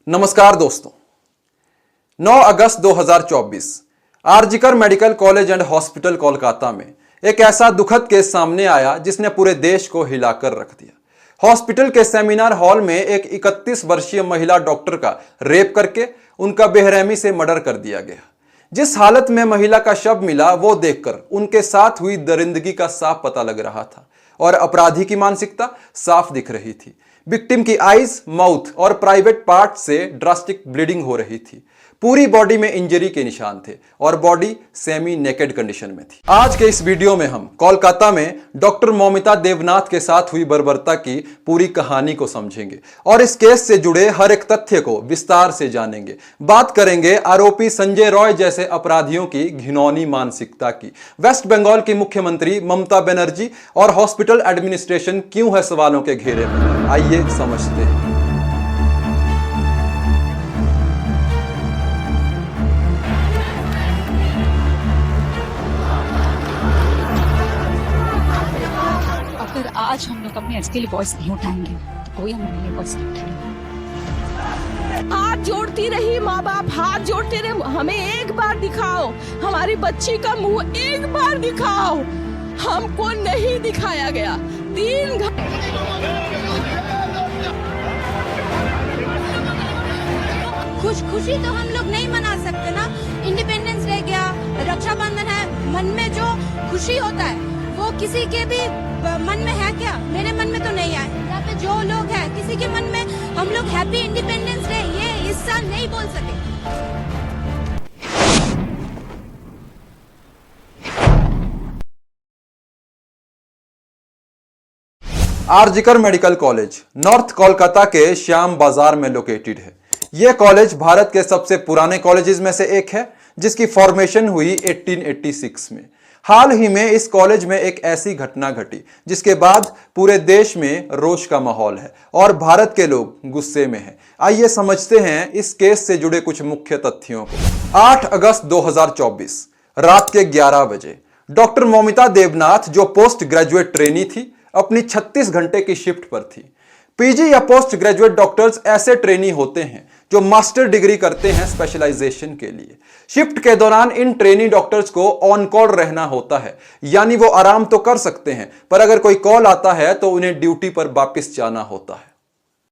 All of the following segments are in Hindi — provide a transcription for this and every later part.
नमस्कार दोस्तों, 9 अगस्त 2024 RG Kar medical college and hospital Kolkata में एक ऐसा दुखद केस सामने आया जिसने पूरे देश को हिलाकर रख दिया। हॉस्पिटल के सेमिनार हॉल में एक 31 वर्षीय महिला डॉक्टर का रेप करके उनका बेरहमी से मर्डर कर दिया गया। जिस हालत में महिला का शव मिला वो देखकर उनके साथ हुई दरिंदगी का साफ पता लग रहा था और अपराधी की मानसिकता साफ दिख रही थी। विक्टिम की आईज, माउथ और प्राइवेट पार्ट से ड्रास्टिक ब्लीडिंग हो रही थी। पूरी बॉडी में इंजरी के निशान थे और बॉडी सेमी नेकेड कंडीशन में थी। आज के इस वीडियो में हम कोलकाता में डॉक्टर मौमिता देवनाथ के साथ हुई बर्बरता की पूरी कहानी को समझेंगे और इस केस से जुड़े हर एक तथ्य को विस्तार से जानेंगे। बात करेंगे आरोपी संजय रॉय जैसे अपराधियों की घिनौनी मानसिकता की, वेस्ट बंगाल की मुख्यमंत्री ममता बनर्जी और हॉस्पिटल एडमिनिस्ट्रेशन क्यों है सवालों के घेरे में। आइए समझते हैं। आज हम लोग अपने एक्स के लिए वॉइस नहीं उठाएंगे तो कोई हमारे लिए वॉइस नहीं उठाएंगे। हाथ जोड़ती रही माँ बाप, हाथ जोड़ते रहे, हमें एक बार दिखाओ, हमारी बच्ची का मुंह एक बार दिखाओ। हमको नहीं दिखाया गया। 3 घंटे खुशी तो हम लोग नहीं मना सकते ना। इंडिपेंडेंस डे गया, रक्षाबंधन है, मन में जो खुशी होता है वो किसी के भी मन में है क्या? मेरे मन में तो नहीं है। यहाँ पे जो लोग हैं किसी के मन में हम लोग हैप्पी इंडिपेंडेंस डे ये इस साल नहीं बोल सके। आरजिकर मेडिकल कॉलेज नॉर्थ कोलकाता के श्याम बाजार में लोकेटेड है। यह कॉलेज भारत के सबसे पुराने कॉलेजेस में से एक है जिसकी फॉर्मेशन हुई 1886 में। हाल ही में इस कॉलेज में एक ऐसी घटना घटी जिसके बाद पूरे देश में रोष का माहौल है और भारत के लोग गुस्से में हैं। आइए समझते हैं इस केस से जुड़े कुछ मुख्य तथ्यों को। 8 अगस्त 2024 रात के 11 बजे डॉक्टर मौमिता देवनाथ जो पोस्ट ग्रेजुएट ट्रेनी थी अपनी 36 घंटे की शिफ्ट पर थी। पीजी या पोस्ट ग्रेजुएट डॉक्टर्स ऐसे ट्रेनी होते हैं जो मास्टर डिग्री करते हैं स्पेशलाइजेशन के लिए। शिफ्ट के दौरान इन ट्रेनी डॉक्टर्स को ऑन कॉल रहना होता है, यानी वो आराम तो कर सकते हैं पर अगर कोई कॉल आता है तो उन्हें ड्यूटी पर वापस जाना होता है।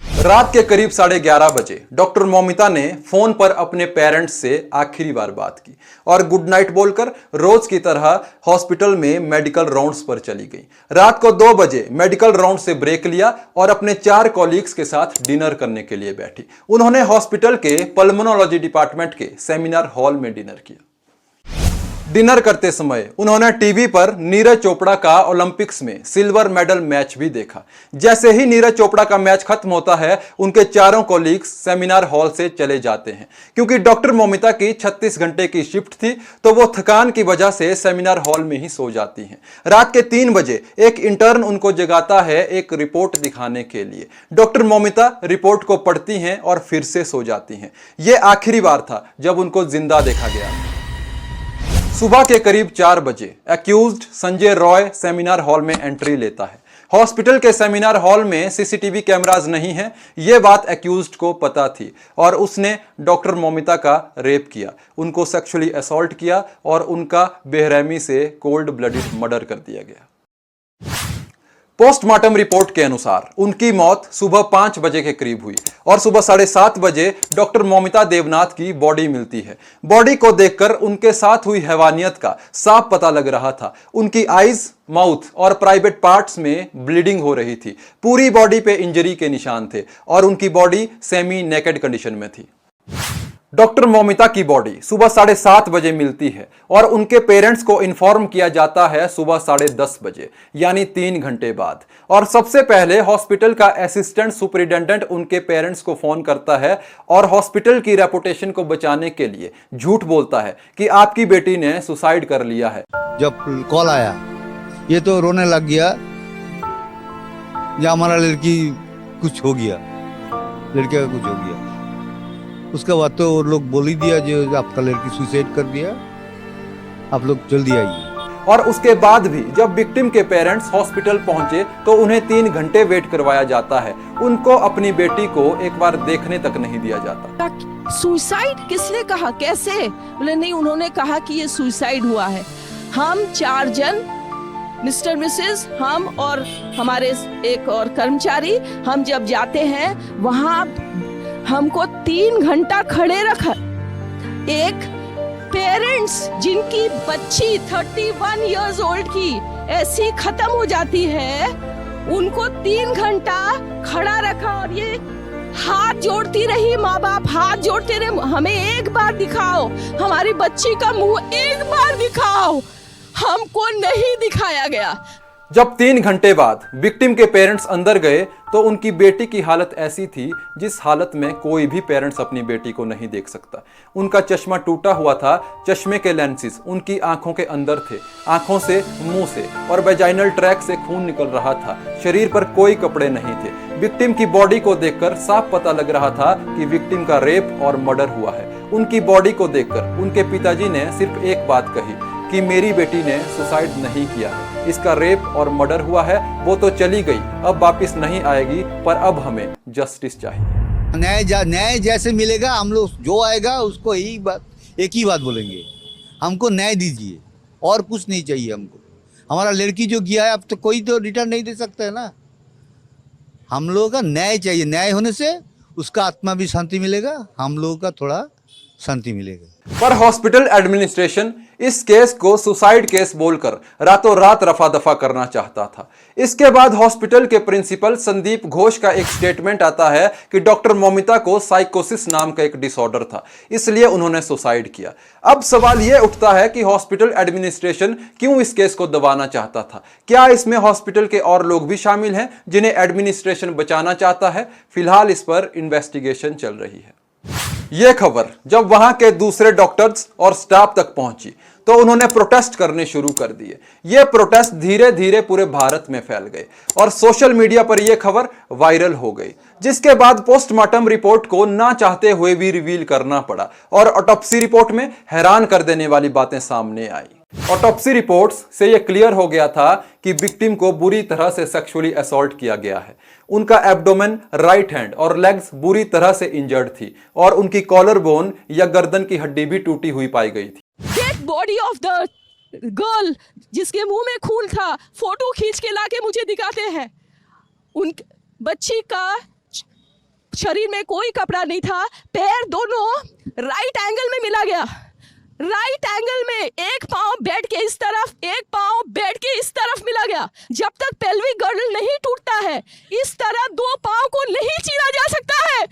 रात के करीब 11:30 बजे डॉक्टर मौमिता ने फोन पर अपने पेरेंट्स से आखिरी बार बात की और गुड नाइट बोलकर रोज की तरह हॉस्पिटल में मेडिकल राउंड्स पर चली गई। रात को 2 बजे मेडिकल राउंड से ब्रेक लिया और अपने 4 कॉलीग्स के साथ डिनर करने के लिए बैठी। उन्होंने हॉस्पिटल के पल्मोनोलॉजी डिपार्टमेंट के सेमिनार हॉल में डिनर किया। डिनर करते समय उन्होंने टीवी पर नीरज चोपड़ा का ओलंपिक्स में सिल्वर मेडल मैच भी देखा। जैसे ही नीरज चोपड़ा का मैच खत्म होता है उनके चारों कॉलीग्स सेमिनार हॉल से चले जाते हैं। क्योंकि डॉक्टर मौमिता की 36 घंटे की शिफ्ट थी तो वो थकान की वजह से सेमिनार हॉल में ही सो जाती हैं। रात के 3 बजे एक इंटर्न उनको जगाता है एक रिपोर्ट दिखाने के लिए। डॉक्टर मौमिता रिपोर्ट को पढ़ती हैं और फिर से सो जाती हैं। यह आखिरी बार था जब उनको जिंदा देखा गया। सुबह के करीब 4 बजे accused Sanjay Roy seminar hall में एंट्री लेता है। हॉस्पिटल के सेमिनार हॉल में सीसीटीवी कैमरास नहीं है, यह बात एक्यूज्ड को पता थी और उसने डॉक्टर मौमिता का रेप किया, उनको सेक्सुअली असॉल्ट किया और उनका बेरहमी से कोल्ड ब्लडेड मर्डर कर दिया गया। पोस्टमार्टम रिपोर्ट के अनुसार उनकी मौत सुबह 5 बजे के करीब हुई और सुबह 7:30 बजे डॉक्टर मौमिता देवनाथ की बॉडी मिलती है। बॉडी को देखकर उनके साथ हुई हैवानियत का साफ पता लग रहा था। उनकी आईज, माउथ और प्राइवेट पार्ट्स में ब्लीडिंग हो रही थी। पूरी बॉडी पे इंजरी के निशान थे और उनकी बॉडी सेमी नेकेड कंडीशन में थी। डॉक्टर मौमिता की बॉडी सुबह 7:30 बजे मिलती है और उनके पेरेंट्स को इन्फॉर्म किया जाता है सुबह 10:30 बजे, यानी 3 घंटे बाद। और सबसे पहले हॉस्पिटल का असिस्टेंट सुपरिटेंडेंट उनके पेरेंट्स को फोन करता है और हॉस्पिटल की रेपुटेशन को बचाने के लिए झूठ बोलता है कि आपकी बेटी ने सुसाइड कर लिया है। जब कॉल आया ये तो रोने लग गया, या हमारा लड़की कुछ हो गया, लड़के का कुछ हो गया। उसके बाद तो वो लोग बोल ही दिया जो आपका लड़की सुसाइड कर दिया, आप लोग जल्दी आइए। और उसके बाद भी जब विक्टिम के पेरेंट्स हॉस्पिटल पहुंचे तो उन्हें 3 घंटे वेट करवाया जाता है। उनको अपनी बेटी को एक बार देखने तक नहीं दिया जाता। सुसाइड किसने कहा, कैसे? बोले नहीं, उन्होंने कहा कि ये सुसाइड हुआ है। हम 4 जन, मिस्टर मिसेस, हम और हमारे एक और कर्मचारी, हम जब जाते हैं वहां हमको 3 घंटा खड़े रखा। एक पेरेंट्स जिनकी बच्ची 31 इयर्स ओल्ड की ऐसी खत्म हो जाती है, उनको 3 घंटा खड़ा रखा और ये हाथ जोड़ती रही, माँ बाप हाथ जोड़ते रहे, हमें एक बार दिखाओ, हमारी बच्ची का मुंह एक बार दिखाओ। हमको नहीं दिखाया गया। जब 3 घंटे बाद विक्टिम के पेरेंट्स अंदर गए तो उनकी बेटी की हालत ऐसी थी जिस हालत में कोई भी पेरेंट्स अपनी बेटी को नहीं देख सकता। उनका चश्मा टूटा हुआ था, चश्मे के लेंसेज उनकी आंखों के अंदर थे, आंखों से, मुंह से और वेजाइनल ट्रैक से खून निकल रहा था। शरीर पर कोई कपड़े नहीं थे। विक्टिम की बॉडी को देखकर साफ पता लग रहा था कि विक्टिम का रेप और मर्डर हुआ है। उनकी बॉडी को देखकर उनके पिताजी ने सिर्फ एक बात कही कि मेरी बेटी ने सुसाइड नहीं किया है, इसका रेप और मर्डर हुआ है, वो तो चली गई, अब वापस नहीं आएगी, पर अब हमें जस्टिस चाहिए। न्याय जैसे मिलेगा, हम लोग जो आएगा उसको एक ही बात बोलेंगे, हमको न्याय दीजिए, और कुछ नहीं चाहिए हमको। हमारा लड़की जो गया है अब तो कोई तो रिटर्न नहीं दे सकता है ना। हम लोगों का न्याय चाहिए, न्याय होने से उसका आत्मा भी शांति मिलेगा, हम लोगों का थोड़ा शांति मिलेगा। पर हॉस्पिटल एडमिनिस्ट्रेशन इस केस को सुसाइड केस बोलकर रातों रात रफा दफा करना चाहता था। इसके बाद हॉस्पिटल के प्रिंसिपल संदीप घोष का एक स्टेटमेंट आता है कि डॉक्टर मौमिता को साइकोसिस नाम का एक डिसऑर्डर था, इसलिए उन्होंने सुसाइड किया। अब सवाल यह उठता है कि हॉस्पिटल एडमिनिस्ट्रेशन क्यों इस केस को दबाना चाहता था? क्या इसमें हॉस्पिटल के और लोग भी शामिल हैं जिन्हें एडमिनिस्ट्रेशन बचाना चाहता है? फिलहाल इस पर इन्वेस्टिगेशन चल रही है। यह खबर जब वहां के दूसरे डॉक्टर्स और स्टाफ तक पहुंची तो उन्होंने प्रोटेस्ट करने शुरू कर दिए। यह प्रोटेस्ट धीरे धीरे पूरे भारत में फैल गए और सोशल मीडिया पर यह खबर वायरल हो गई, जिसके बाद पोस्टमार्टम रिपोर्ट को ना चाहते हुए भी रिवील करना पड़ा और ऑटोप्सी रिपोर्ट में हैरान कर देने वाली बातें सामने आई। ऑटोप्सी रिपोर्ट्स से यह क्लियर हो गया था कि विक्टिम को बुरी तरह से सेक्सुअली असॉल्ट किया गया है। उनका एब्डोमेन, राइट हैंड और लेग्स बुरी तरह से इंजर्ड थी और उनकी कॉलर बोन या गर्दन की हड्डी भी टूटी हुई पाई गई थी। Dead body of the girl जिसके मुंह में खून था, फोटो खींच के लाके मुझे दिखाते हैं। उन बच्ची का शरीर में कोई कपड़ा नहीं था, पैर दोनों राइट एंगल में मिला गया। राइट एंगल में एक पांव बेड के इस तरफ, एक पांव बेड के इस तरफ मिला गया। जब तक पेल्विक गर्डल नहीं टूटता है, इस तरह 2 पांव को नहीं चीरा जा सकता है।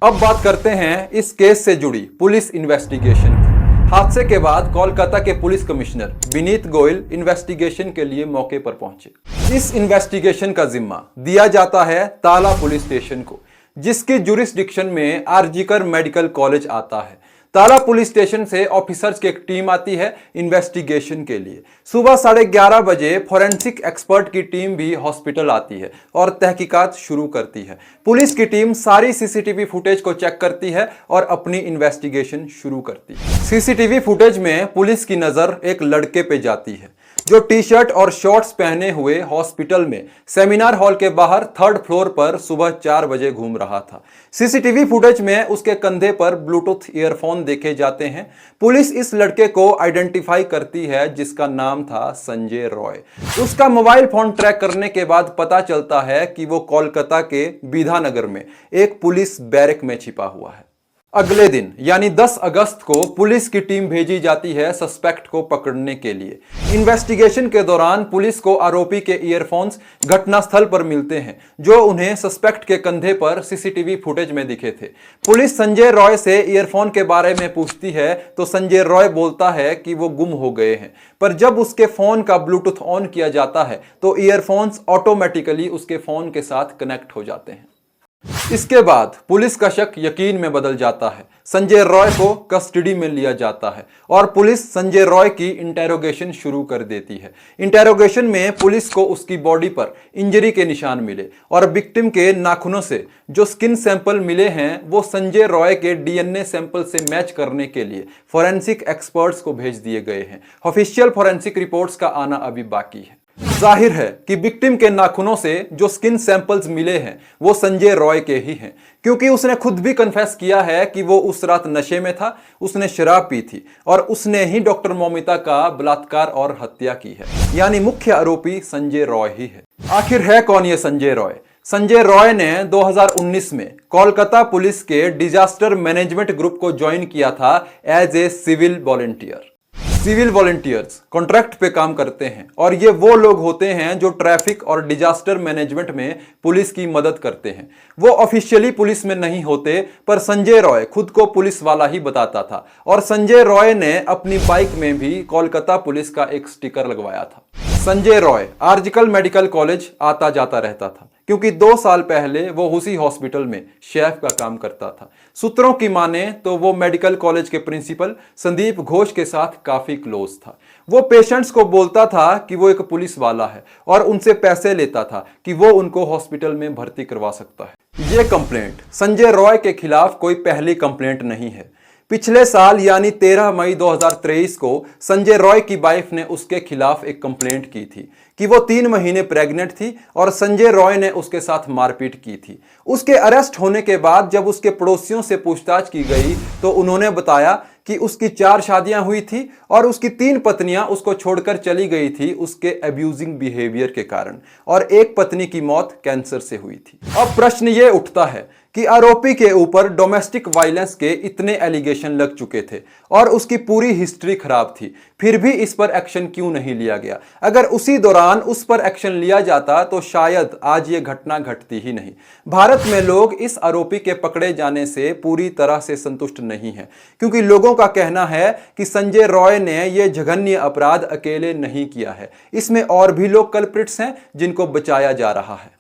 अब बात करते हैं इस केस से जुड़ी पुलिस इन्वेस्टिगेशन की। हादसे के बाद कोलकाता के police commissioner Vineet Goyal investigation के लिए मौके पर पहुंचे। इस इन्वेस्टिगेशन का जिम्मा दिया जाता है ताला पुलिस स्टेशन को, जिसकी जुरिस्डिक्शन में आरजीकर मेडिकल कॉलेज आता है। ताला पुलिस स्टेशन से ऑफिसर्स की एक टीम आती है इन्वेस्टिगेशन के लिए। सुबह 11:30 बजे फॉरेंसिक एक्सपर्ट की टीम भी हॉस्पिटल आती है और तहकीकात शुरू करती है। पुलिस की टीम सारी सीसीटीवी फुटेज को चेक करती है और अपनी इन्वेस्टिगेशन शुरू करती है। सीसीटीवी फुटेज में पुलिस की नजर एक लड़के पे जाती है जो टी-शर्ट और शॉर्ट्स पहने हुए हॉस्पिटल में सेमिनार हॉल के बाहर 3rd फ्लोर पर सुबह 4 बजे घूम रहा था। सीसीटीवी फुटेज में उसके कंधे पर ब्लूटूथ ईयरफोन देखे जाते हैं। पुलिस इस लड़के को आइडेंटिफाई करती है जिसका नाम था संजय रॉय। उसका मोबाइल फोन ट्रैक करने के बाद पता चलता है कि वो कोलकाता के विधानगर में एक पुलिस बैरक में छिपा हुआ है। अगले दिन यानी 10 अगस्त को पुलिस की टीम भेजी जाती है सस्पेक्ट को पकड़ने के लिए। इन्वेस्टिगेशन के दौरान पुलिस को आरोपी के ईयरफोन्स घटनास्थल पर मिलते हैं जो उन्हें सस्पेक्ट के कंधे पर सीसीटीवी फुटेज में दिखे थे। पुलिस संजय रॉय से ईयरफोन के बारे में पूछती है तो संजय रॉय बोलता है कि वो गुम हो गए हैं, पर जब उसके फोन का ब्लूटूथ ऑन किया जाता है तो ईयरफोन्स ऑटोमेटिकली उसके फोन के साथ कनेक्ट हो जाते हैं। इसके बाद पुलिस का शक यकीन में बदल जाता है। संजय रॉय को कस्टडी में लिया जाता है और पुलिस संजय रॉय की इंटेरोगेशन शुरू कर देती है। इंटेरोगेशन में पुलिस को उसकी बॉडी पर इंजरी के निशान मिले और विक्टिम के नाखूनों से जो स्किन सैंपल मिले हैं वो संजय रॉय के डीएनए सैंपल से मैच करने के लिए फॉरेंसिक एक्सपर्ट्स को भेज दिए गए हैं। ऑफिशियल फॉरेंसिक रिपोर्ट्स का आना अभी बाकी है। जाहिर है कि विक्टिम के नाखूनों से जो स्किन सैंपल्स मिले हैं वो संजय रॉय के ही हैं, क्योंकि उसने खुद भी कन्फेस किया है कि वो उस रात नशे में था, उसने शराब पी थी और उसने ही डॉक्टर मौमिता का बलात्कार और हत्या की है। यानी मुख्य आरोपी संजय रॉय ही है। आखिर है कौन ये संजय रॉय? संजय रॉय ने 2019 में कोलकाता पुलिस के डिजास्टर मैनेजमेंट ग्रुप को ज्वाइन किया था as a civil volunteer. Civil volunteers contract पे काम करते हैं और ये वो लोग होते हैं जो ट्रैफिक और डिजास्टर मैनेजमेंट में पुलिस की मदद करते हैं। वो ऑफिशियली पुलिस में नहीं होते, पर संजय रॉय खुद को पुलिस वाला ही बताता था और संजय रॉय ने अपनी बाइक में भी कोलकाता पुलिस का एक स्टिकर लगवाया था। संजय रॉय आर्जिकल मेडिकल कॉलेज आता जाता रहता था क्योंकि 2 साल पहले वो उसी हॉस्पिटल में शेफ का काम करता था। सूत्रों की माने तो वो मेडिकल कॉलेज के प्रिंसिपल संदीप घोष के साथ काफी क्लोज था। वो पेशेंट्स को बोलता था कि वो एक पुलिस वाला है और उनसे पैसे लेता था कि वो उनको हॉस्पिटल में भर्ती करवा सकता है। ये कंप्लेंट संजय रॉय के खिलाफ कोई पहली कंप्लेंट नहीं है। पिछले साल यानी 13 मई 2023 को संजय रॉय की वाइफ ने उसके खिलाफ एक कंप्लेंट की थी कि वो 3 महीने प्रेग्नेंट थी और संजय रॉय ने उसके साथ मारपीट की थी। उसके अरेस्ट होने के बाद जब उसके पड़ोसियों से पूछताछ की गई तो उन्होंने बताया कि उसकी 4 शादियां हुई थी और उसकी 3 पत्नियां उसको छोड़कर चली गई थी उसके अब्यूजिंग बिहेवियर के कारण, और एक पत्नी की मौत कैंसर से हुई थी। अब प्रश्न ये उठता है कि आरोपी के ऊपर डोमेस्टिक वायलेंस के इतने एलिगेशन लग चुके थे और उसकी पूरी हिस्ट्री खराब थी, फिर भी इस पर एक्शन क्यों नहीं लिया गया? अगर उसी दौरान उस पर एक्शन लिया जाता तो शायद आज ये घटना घटती ही नहीं। भारत में लोग इस आरोपी के पकड़े जाने से पूरी तरह से संतुष्ट नहीं हैं, क्योंकि लोगों का कहना है कि संजय रॉय ने यह जघन्य अपराध अकेले नहीं किया है, इसमें और भी लोग कल्प्रिट्स हैं जिनको बचाया जा रहा है।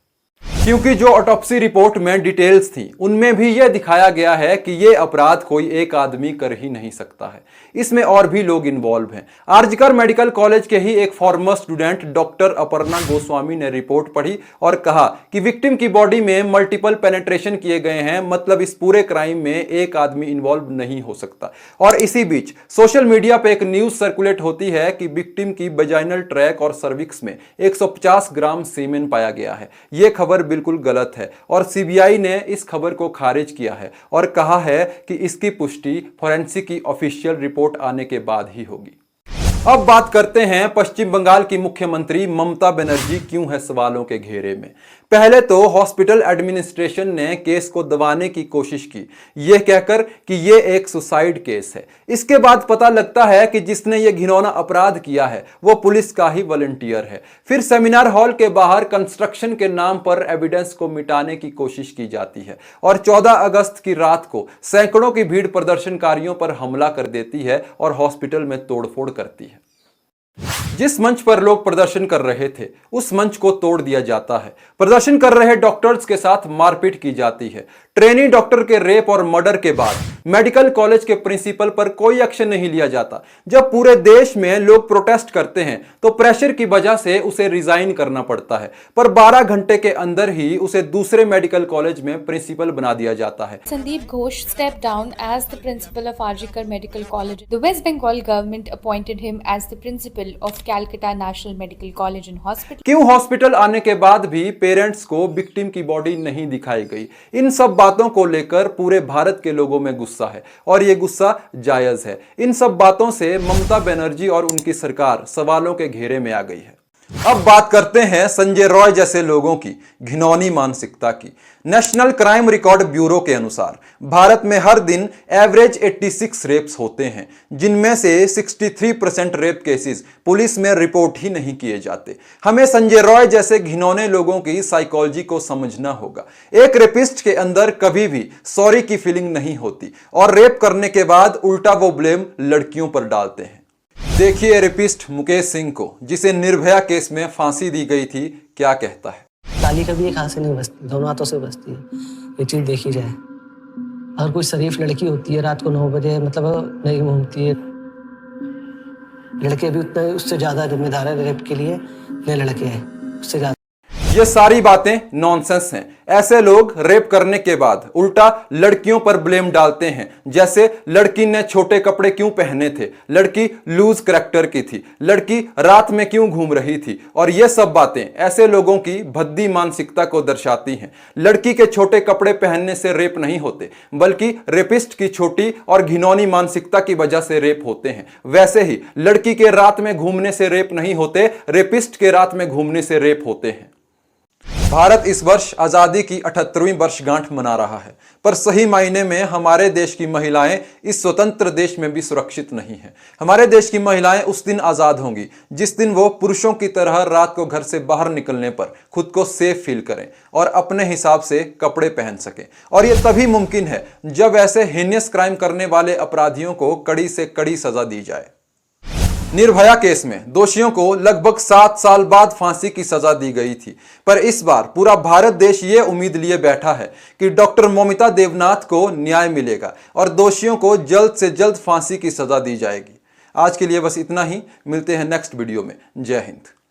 क्योंकि जो ऑटोप्सी रिपोर्ट में डिटेल्स थी उनमें भी यह दिखाया गया है कि यह अपराध कोई एक आदमी कर ही नहीं सकता है, इसमें और भी लोग इन्वॉल्व हैं। आर्जिकर मेडिकल कॉलेज के ही एक farmer student doctor Aparna Goswami ने रिपोर्ट पढ़ी और कहा कि विक्टिम की बॉडी में मल्टीपल पेनेट्रेशन किए गए हैं, मतलब इस पूरे क्राइम में एक आदमी इन्वॉल्व नहीं हो सकता। और इसी बीच सोशल मीडिया पे एक न्यूज सर्कुलेट होती है कि विक्टिम की वेजाइनल ट्रैक और सर्विक्स में 150 ग्राम सीमेन पाया गया है। यह खबर बिल्कुल गलत है और सीबीआई ने इस खबर को खारिज किया है और कहा है कि इसकी पुष्टि फॉरेंसिक की ऑफिशियल रिपोर्ट आने के बाद ही होगी। अब बात करते हैं पश्चिम बंगाल की मुख्यमंत्री ममता बनर्जी क्यों है सवालों के घेरे में। पहले तो हॉस्पिटल एडमिनिस्ट्रेशन ने केस को दबाने की कोशिश की, यह कहकर कि यह एक सुसाइड केस है। इसके बाद पता लगता है कि जिसने यह घिनौना अपराध किया है वो पुलिस का ही वॉलंटियर है। फिर सेमिनार हॉल के बाहर कंस्ट्रक्शन के नाम पर एविडेंस को मिटाने की कोशिश की जाती है और 14 अगस्त की रात को सैकड़ों की भीड़ प्रदर्शनकारियों पर हमला कर देती है और हॉस्पिटल में तोड़फोड़ करती है। जिस मंच पर लोग प्रदर्शन कर रहे थे उस मंच को तोड़ दिया जाता है। प्रदर्शन कर रहे डॉक्टर्स के साथ मारपीट की जाती है। ट्रेनी डॉक्टर के रेप और मर्डर के बाद मेडिकल कॉलेज के प्रिंसिपल पर कोई एक्शन नहीं लिया जाता। जब पूरे देश में लोग प्रोटेस्ट करते हैं तो प्रेशर की वजह से उसे रिजाइन करना पड़ता है, पर 12 घंटे के अंदर ही उसे दूसरे मेडिकल कॉलेज में प्रिंसिपल बना दिया जाता है। Sandeep Ghosh stepped down as the principal of Arjikar Medical College. The West Bengal government appointed him as the principal of Calcutta National Medical College and Hospital. क्यों हॉस्पिटल आने के बाद भी पेरेंट्स को विक्टिम की बॉडी नहीं दिखाई गई? इन सब बातों को लेकर पूरे भारत के लोगों में गुस्सा है और ये गुस्सा जायज है। इन सब बातों से ममता बनर्जी और उनकी सरकार सवालों के घेरे में आ गई है। अब बात करते हैं संजय रॉय जैसे लोगों की घिनौनी मानसिकता की। नेशनल क्राइम रिकॉर्ड ब्यूरो के अनुसार भारत में हर दिन एवरेज 86 रेप्स होते हैं, जिनमें से 63% रेप केसेस पुलिस में रिपोर्ट ही नहीं किए जाते। हमें संजय रॉय जैसे घिनौने लोगों की साइकोलॉजी को समझना होगा। एक रेपिस्ट के अंदर कभी भी सॉरी की फीलिंग नहीं होती और रेप करने के बाद उल्टा वो ब्लेम लड़कियों पर डालते हैं। देखिए रेपिस्ट मुकेश सिंह को, जिसे निर्भया केस में फांसी दी गई थी, क्या कहता है। ताली कभी एक हाथ से नहीं बजती, दोनों हाथों से बजती है। ये चीज़ देखी जाए। अगर कोई शरीफ लड़की होती है रात को 9 बजे मतलब नहीं घूमती है, लड़के भी उतने उससे ज़्यादा जिम्मेदार है रेप के लिए, ये लड़के हैं उससे ज़्यादा। ये सारी बातें नॉनसेंस हैं। ऐसे लोग रेप करने के बाद उल्टा लड़कियों पर ब्लेम डालते हैं, जैसे लड़की ने छोटे कपड़े क्यों पहने थे, लड़की लूज करैक्टर की थी, लड़की रात में क्यों घूम रही थी। और ये सब बातें ऐसे लोगों की भद्दी मानसिकता को दर्शाती हैं। लड़की के छोटे कपड़े पहनने से रेप नहीं होते, बल्कि रेपिस्ट की छोटी और घिनौनी मानसिकता की वजह से रेप होते हैं। वैसे ही लड़की के रात में घूमने से रेप नहीं होते, रेपिस्ट के रात में घूमने से रेप होते हैं। भारत इस वर्ष आजादी की 78वीं वर्षगांठ मना रहा है, पर सही मायने में हमारे देश की महिलाएं इस स्वतंत्र देश में भी सुरक्षित नहीं हैं। हमारे देश की महिलाएं उस दिन आजाद होंगी जिस दिन वो पुरुषों की तरह रात को घर से बाहर निकलने पर खुद को सेफ फील करें और अपने हिसाब से कपड़े पहन सकें। और ये तभी मुमकिन है जब ऐसे हीनियस क्राइम करने वाले अपराधियों को कड़ी से कड़ी सजा दी जाए। निर्भया केस में दोषियों को लगभग 7 साल बाद फांसी की सजा दी गई थी, पर इस बार पूरा भारत देश ये उम्मीद लिए बैठा है कि डॉक्टर मौमिता देवनाथ को न्याय मिलेगा और दोषियों को जल्द से जल्द फांसी की सजा दी जाएगी। आज के लिए बस इतना ही, मिलते हैं नेक्स्ट वीडियो में। जय हिंद।